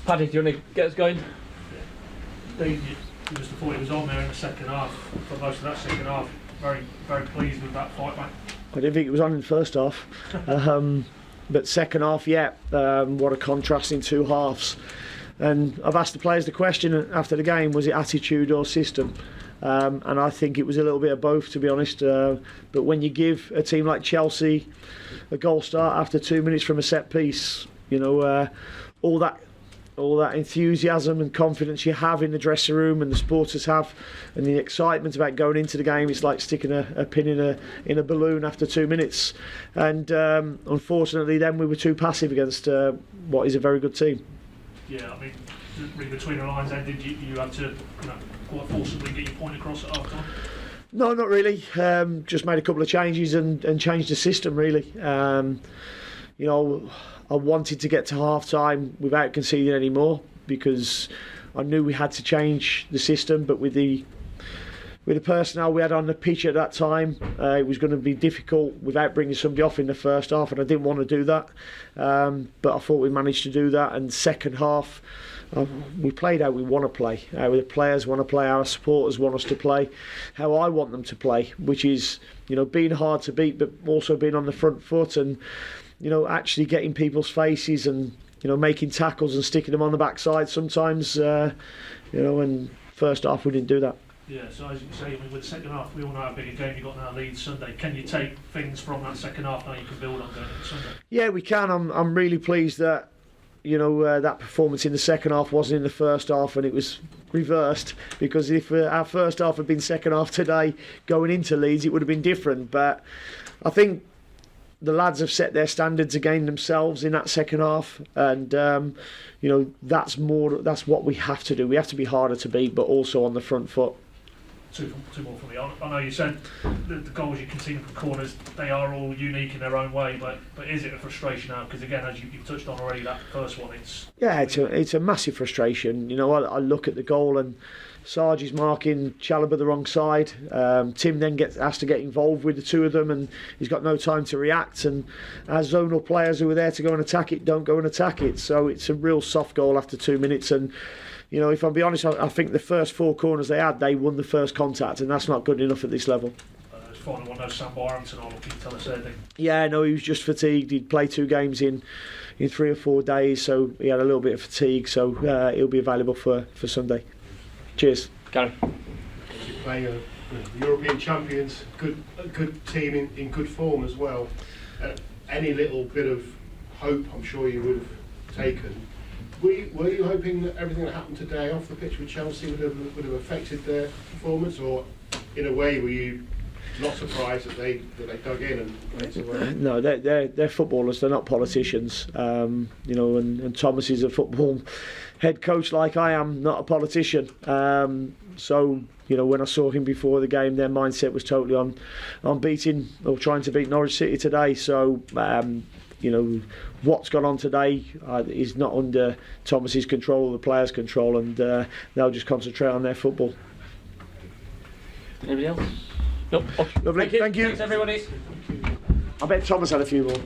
Paddy, do you want to get us going? You just thought he was on there in the second half, for most of that second half. Very, very pleased with that fight, mate. I didn't think it was on in the first half. But second half, what a contrast in two halves. And I've asked the players the question after the game, was it attitude or system? And I think it was a little bit of both, to be honest. But when you give a team like Chelsea a goal start after 2 minutes from a set piece, all that enthusiasm and confidence you have in the dressing room and the supporters have, and the excitement about going into the game, it's like sticking a pin in a balloon after 2 minutes. And unfortunately, then we were too passive against what is a very good team. Yeah, I mean, read between the lines, then did you have to, quite forcibly get your point across at half time? No, not really. Just made a couple of changes and changed the system, really. I wanted to get to half time without conceding any more, because I knew we had to change the system, but with the personnel we had on the pitch at that time, it was going to be difficult without bringing somebody off in the first half, and I didn't want to do that. But I thought we managed to do that, and second half we played how we want to play, how the players want to play, our supporters want us to play, how I want them to play, which is being hard to beat, but also being on the front foot and actually getting people's faces and making tackles and sticking them on the backside sometimes. And first half we didn't do that. Yeah, so as you say, with the second half, we all know how big a game you got now, Leeds Sunday. Can you take things from that second half now you can build on going into Sunday? Yeah, we can. I'm really pleased that that performance in the second half wasn't in the first half, and it was reversed, because if our first half had been second half today going into Leeds, it would have been different. But I think the lads have set their standards again themselves in that second half, and that's what we have to do. We have to be harder to beat, but also on the front foot. Two more from me. I know you said the goals you concede from corners, they are all unique in their own way, but is it a frustration now? Because again, as you've touched on already, that first one, it's a massive frustration. I look at the goal and Sarge is marking Chalobah the wrong side. Tim then has to get involved with the two of them, and he's got no time to react. And our zonal players who are there to go and attack it don't go and attack it. So it's a real soft goal after 2 minutes. And if I'm being honest, I think the first four corners they won the first contact, and that's not good enough at this level. Final one, no Sam Byronson, or can you tell us anything? Yeah, no, he was just fatigued. He'd played 2 games in 3 or 4 days, so he had a little bit of fatigue. So he'll be available for Sunday. Cheers. Gary. You're playing the European champions, a good team in good form as well. Any little bit of hope, I'm sure you would have taken. Were you hoping that everything that happened today off the pitch with Chelsea would have affected their performance, or in a way were you not surprised that they dug in and made some work? No, they're footballers. They're not politicians. And Thomas is a football head coach like I am, not a politician. So when I saw him before the game, their mindset was totally on beating or trying to beat Norwich City today. So what's gone on today is not under Thomas's control or the players' control, and they'll just concentrate on their football. Anybody else? Nope. Lovely. Thank you. Thanks, everybody. I bet Thomas had a few more.